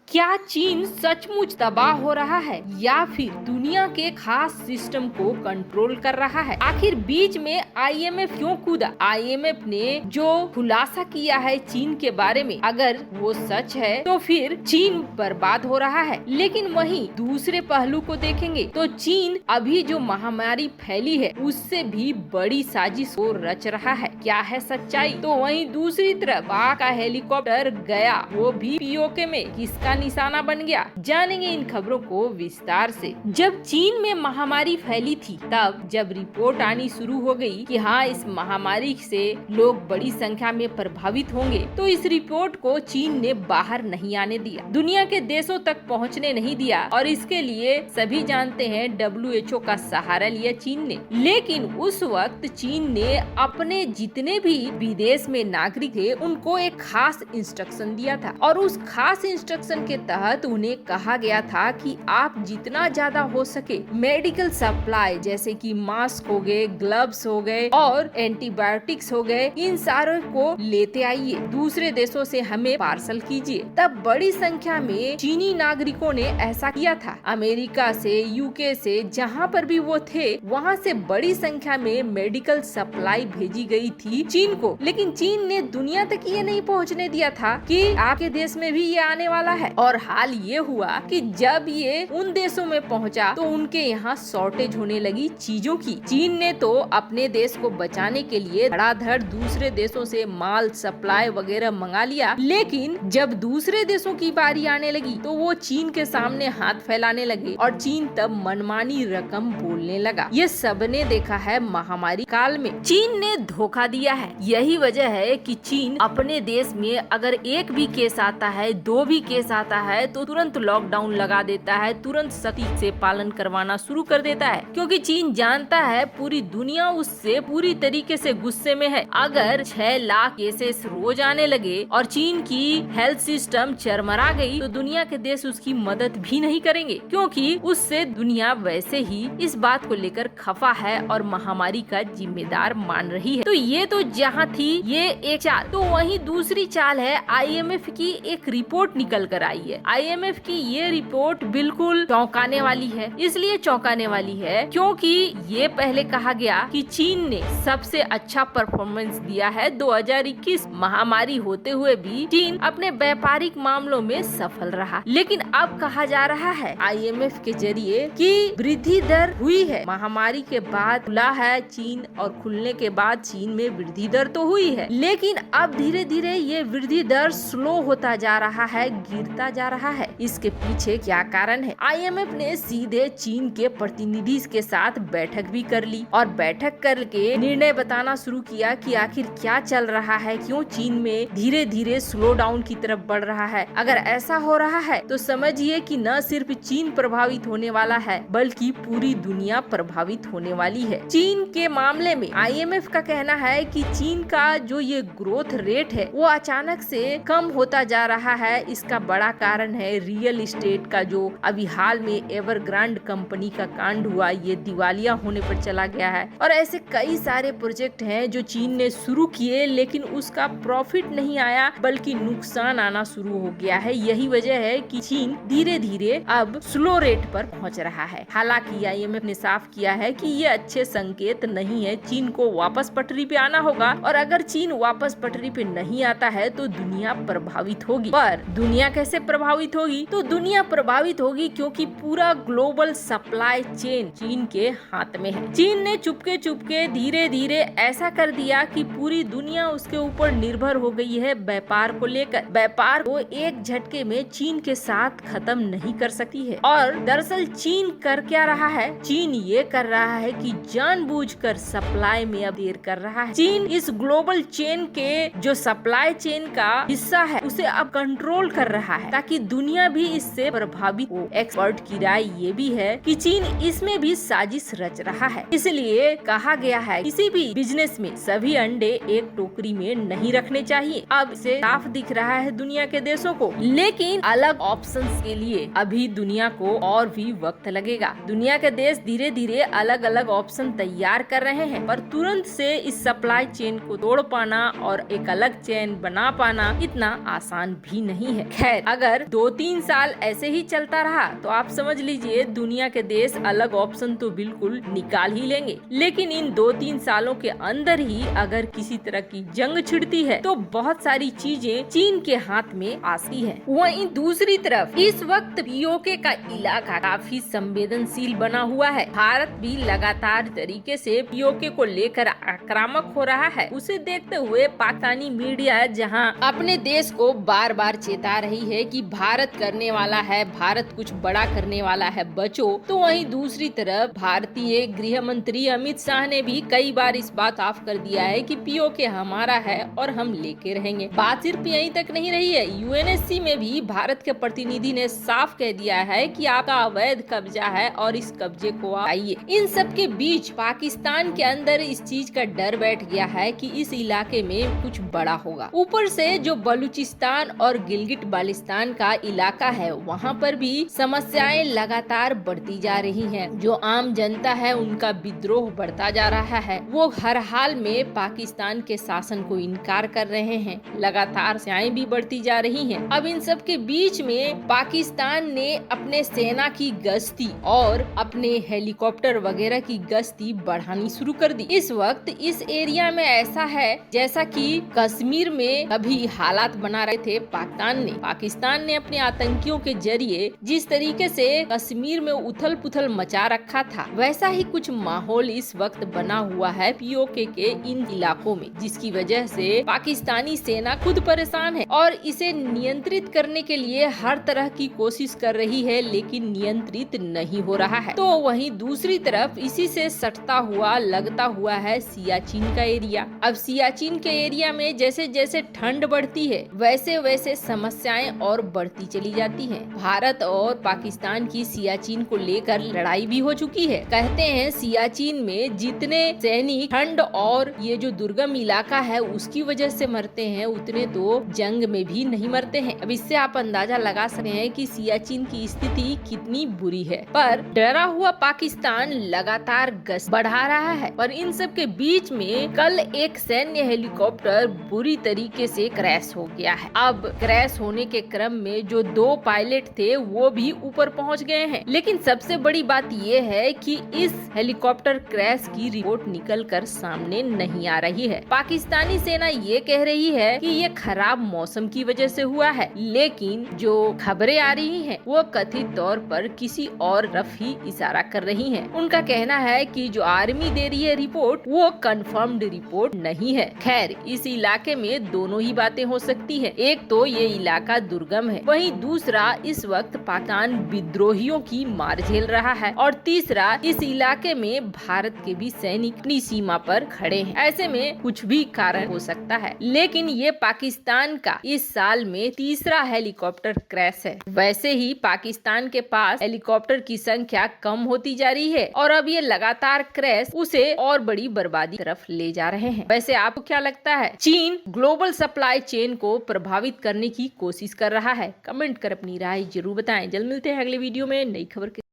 क्या चीन सचमुच तबाह हो रहा है या फिर दुनिया के खास सिस्टम को कंट्रोल कर रहा है? आखिर बीच में आईएमएफ क्यों कूदा? आईएमएफ ने जो खुलासा किया है चीन के बारे में, अगर वो सच है तो फिर चीन बर्बाद हो रहा है। लेकिन वहीं दूसरे पहलू को देखेंगे तो चीन अभी जो महामारी फैली है उससे भी बड़ी साजिश को रच रहा है। क्या है सच्चाई? तो वहीं दूसरी तरफ पाक का हेलीकॉप्टर गया, वो भी पीओके में किसका निशाना बन गया? जानेंगे इन खबरों को विस्तार से। जब चीन में महामारी फैली थी, तब जब रिपोर्ट आनी शुरू हो गई कि हाँ, इस महामारी से लोग बड़ी संख्या में प्रभावित होंगे, तो इस रिपोर्ट को चीन ने बाहर नहीं आने दिया, दुनिया के देशों तक पहुंचने नहीं दिया और इसके लिए सभी जानते हैं WHO का सहारा लिया चीन ने। लेकिन उस वक्त चीन ने अपने जितने भी विदेश में नागरिक थे उनको एक खास इंस्ट्रक्शन दिया था और उस खास इंस्ट्रक्शन के तहत उन्हें कहा गया था कि आप जितना ज्यादा हो सके मेडिकल सप्लाई जैसे कि मास्क हो गए, ग्लव्स हो गए और एंटीबायोटिक्स हो गए, इन सारों को लेते आइए, दूसरे देशों से हमें पार्सल कीजिए। तब बड़ी संख्या में चीनी नागरिकों ने ऐसा किया था। अमेरिका से, यूके से, जहाँ पर भी वो थे वहाँ से बड़ी संख्या में मेडिकल सप्लाई भेजी गई थी चीन को। लेकिन चीन ने दुनिया तक ये नहीं पहुँचने दिया था कि आपके देश में भी ये आने वाला है। और हाल ये हुआ कि जब ये उन देशों में पहुंचा तो उनके यहाँ शॉर्टेज होने लगी चीजों की। चीन ने तो अपने देश को बचाने के लिए धड़ाधड़ दूसरे देशों से माल सप्लाई वगैरह मंगा लिया, लेकिन जब दूसरे देशों की बारी आने लगी तो वो चीन के सामने हाथ फैलाने लगे और चीन तब मनमानी रकम बोलने लगा। ये सबने देखा है महामारी काल में चीन ने धोखा दिया है। यही वजह है कि चीन अपने देश में अगर एक भी केस आता है, दो भी केस आता है तो तुरंत लॉकडाउन लगा देता है, तुरंत सख्ती से पालन करवाना शुरू कर देता है, क्योंकि चीन जानता है पूरी दुनिया उससे पूरी तरीके से गुस्से में है। अगर 6 लाख केसेस रोज आने लगे और चीन की हेल्थ सिस्टम चरमरा गई तो दुनिया के देश उसकी मदद भी नहीं करेंगे, क्योंकि उससे दुनिया वैसे ही इस बात को लेकर खफा है और महामारी का जिम्मेदार मान रही है। तो ये तो जहाँ थी ये एक चाल, तो वहीं दूसरी चाल है आईएमएफ की एक रिपोर्ट निकल कर आई है। आईएमएफ की ये रिपोर्ट बिल्कुल चौंकाने वाली है। इसलिए चौंकाने वाली है क्योंकि ये पहले कहा गया कि चीन ने सबसे अच्छा परफॉर्मेंस दिया है 2021 महामारी होते हुए भी चीन अपने व्यापारिक मामलों में सफल रहा। लेकिन अब कहा जा रहा है आईएमएफ के जरिए कि वृद्धि दर हुई है, महामारी के बाद खुला है चीन और खुलने के बाद चीन में वृद्धि दर तो हुई है, लेकिन अब धीरे धीरे ये वृद्धि दर स्लो होता जा रहा है, गिरता जा रहा है। इसके पीछे क्या कारण है? आईएमएफ ने सीधे चीन के प्रतिनिधि के साथ बैठक भी कर ली और बैठक करके निर्णय बताना शुरू किया कि आखिर क्या चल रहा है, क्यों चीन में धीरे धीरे स्लो डाउन की तरफ बढ़ रहा है। अगर ऐसा हो रहा है तो समझिए कि न सिर्फ चीन प्रभावित होने वाला है बल्कि पूरी दुनिया प्रभावित होने वाली है। चीन के मामले में आईएमएफ का कहना है कि चीन का जो ये ग्रोथ रेट है वो अचानक से कम होता जा रहा है। इसका बड़ा कारण है रियल एस्टेट का जो अभी हाल में एवरग्रांड कंपनी का कांड हुआ, ये दिवालिया होने पर चला गया है। और ऐसे कई सारे प्रोजेक्ट हैं जो चीन ने शुरू किए लेकिन उसका प्रॉफिट नहीं आया बल्कि नुकसान आना शुरू हो गया है। यही वजह है कि चीन धीरे धीरे अब स्लो रेट पर पहुंच रहा है। हालांकि आईएमएफ ने साफ किया है कि ये अच्छे संकेत नहीं है, चीन को वापस पटरी पे आना होगा और अगर चीन वापस पटरी पे नहीं आता है तो दुनिया प्रभावित होगी। पर दुनिया कैसे प्रभावित होगी? तो दुनिया प्रभावित होगी क्योंकि पूरा ग्लोबल सप्लाई चेन चीन के हाथ में है। चीन ने चुपके चुपके धीरे धीरे ऐसा कर दिया कि पूरी दुनिया उसके ऊपर निर्भर हो गई है व्यापार को लेकर। व्यापार को एक झटके में चीन के साथ खत्म नहीं कर सकती है। और दरअसल चीन कर क्या रहा है? चीन ये कर रहा है कि जानबूझकर सप्लाई में अब देर कर रहा है। चीन इस ग्लोबल चेन के जो सप्लाई चेन का हिस्सा है उसे अब कंट्रोल कर रहा है ताकि दुनिया भी इससे प्रभावित हो। एक्सपर्ट की राय ये भी है कि चीन इसमें भी साजिश रच रहा है। इसलिए कहा गया है किसी भी बिजनेस में सभी अंडे एक टोकरी में नहीं रखने चाहिए। अब इसे साफ दिख रहा है दुनिया के देशों को, लेकिन अलग ऑप्शंस के लिए अभी दुनिया को और भी वक्त लगेगा। दुनिया के देश धीरे धीरे अलग अलग ऑप्शन तैयार कर रहे हैं, पर तुरंत से इस सप्लाई चेन को तोड़ पाना और एक अलग चेन बना पाना इतना आसान भी नहीं है। खैर, अगर 2-3 साल ऐसे ही चलता रहा तो आप समझ लीजिए दुनिया के देश अलग ऑप्शन तो बिल्कुल निकाल ही लेंगे। लेकिन इन 2-3 सालों के अंदर ही अगर किसी तरह की जंग छिड़ती है तो बहुत सारी चीजें चीन के हाथ में आती है। वहीं दूसरी तरफ इस वक्त पीओके का इलाका काफी संवेदनशील बना हुआ है। भारत भी लगातार तरीके से पीओके को लेकर आक्रामक हो रहा है। उसे देखते हुए पाकिस्तानी मीडिया जहां अपने देश को बार बार चेता रही है कि भारत करने वाला है, भारत कुछ बड़ा करने वाला है, बचो, तो वहीं दूसरी तरफ भारतीय गृह मंत्री अमित शाह ने भी कई बार इस बात साफ कर दिया है कि पीओके हमारा है और हम लेके रहेंगे। बात सिर्फ यहीं तक नहीं रही है, यूएनएससी में भी भारत के प्रतिनिधि ने साफ कह दिया है कि आपका अवैध कब्जा है और इस कब्जे को आइए। इन सब के बीच पाकिस्तान के अंदर इस चीज का डर बैठ गया है कि इस इलाके में कुछ बड़ा होगा। ऊपर से जो बलूचिस्तान और गिलगिट बाल्टिस्तान का इलाका है वहाँ पर भी समस्याएं लगातार बढ़ती जा रही हैं। जो आम जनता है उनका विद्रोह बढ़ता जा रहा है। वो हर हाल में पाकिस्तान के शासन को इनकार कर रहे हैं। लगातार समस्याएं भी बढ़ती जा रही हैं। अब इन सब के बीच में पाकिस्तान ने अपने सेना की गश्ती और अपने हेलीकॉप्टर वगैरह की गश्ती बढ़ानी शुरू कर दी। इस वक्त इस एरिया में ऐसा है जैसा कि कश्मीर में अभी हालात बना रहे थे पाकिस्तान ने अपने आतंकियों के जरिए जिस तरीके से कश्मीर में उथल पुथल मचा रखा था, वैसा ही कुछ माहौल इस वक्त बना हुआ है पीओके के इन इलाकों में, जिसकी वजह से पाकिस्तानी सेना खुद परेशान है और इसे नियंत्रित करने के लिए हर तरह की कोशिश कर रही है, लेकिन नियंत्रित नहीं हो रहा है। तो वहीं दूसरी तरफ इसी से सटता हुआ लगता हुआ है सियाचिन का एरिया। अब सियाचिन के एरिया में जैसे जैसे ठंड बढ़ती है वैसे वैसे समस्याएं और बढ़ती चली जाती हैं। भारत और पाकिस्तान की सियाचिन को लेकर लड़ाई भी हो चुकी है। कहते हैं सियाचिन में जितने सैनिक ठंड और ये जो दुर्गम इलाका है उसकी वजह से मरते हैं, उतने तो जंग में भी नहीं मरते हैं। अब इससे आप अंदाजा लगा सकते हैं कि सियाचिन की स्थिति कितनी बुरी है। पर डरा हुआ पाकिस्तान लगातार गश्त बढ़ा रहा है। पर इन सब के बीच में कल एक सैन्य हेलीकॉप्टर बुरी तरीके से क्रैश हो गया है। अब क्रैश होने के क्रम में जो 2 पायलट थे वो भी ऊपर पहुंच गए हैं। लेकिन सबसे बड़ी बात ये है कि इस हेलीकॉप्टर क्रैश की रिपोर्ट निकल कर सामने नहीं आ रही है। पाकिस्तानी सेना ये कह रही है कि ये खराब मौसम की वजह से हुआ है, लेकिन जो खबरें आ रही हैं वो कथित तौर पर किसी और तरफ ही इशारा कर रही हैं। उनका कहना है कि जो आर्मी दे रही है रिपोर्ट वो कंफर्म्ड रिपोर्ट नहीं है। खैर, इस इलाके में दोनों ही बातें हो सकती है। एक तो ये इलाका दुर्गम है, वहीं दूसरा इस वक्त पाकिस्तान विद्रोहियों की मार झेल रहा है, और तीसरा इस इलाके में भारत के भी सैनिक अपनी सीमा पर खड़े हैं। ऐसे में कुछ भी कारण हो सकता है। लेकिन ये पाकिस्तान का इस साल में तीसरा हेलीकॉप्टर क्रैश है। वैसे ही पाकिस्तान के पास हेलीकॉप्टर की संख्या कम होती जा रही है और अब ये लगातार क्रैश उसे और बड़ी बर्बादी तरफ ले जा रहे हैं। वैसे आपको क्या लगता है? चीन ग्लोबल सप्लाई चेन को प्रभावित करने की कोशिश कर रहा है? कमेंट कर अपनी राय जरूर बताएं। जल्द मिलते हैं अगले वीडियो में नई खबर के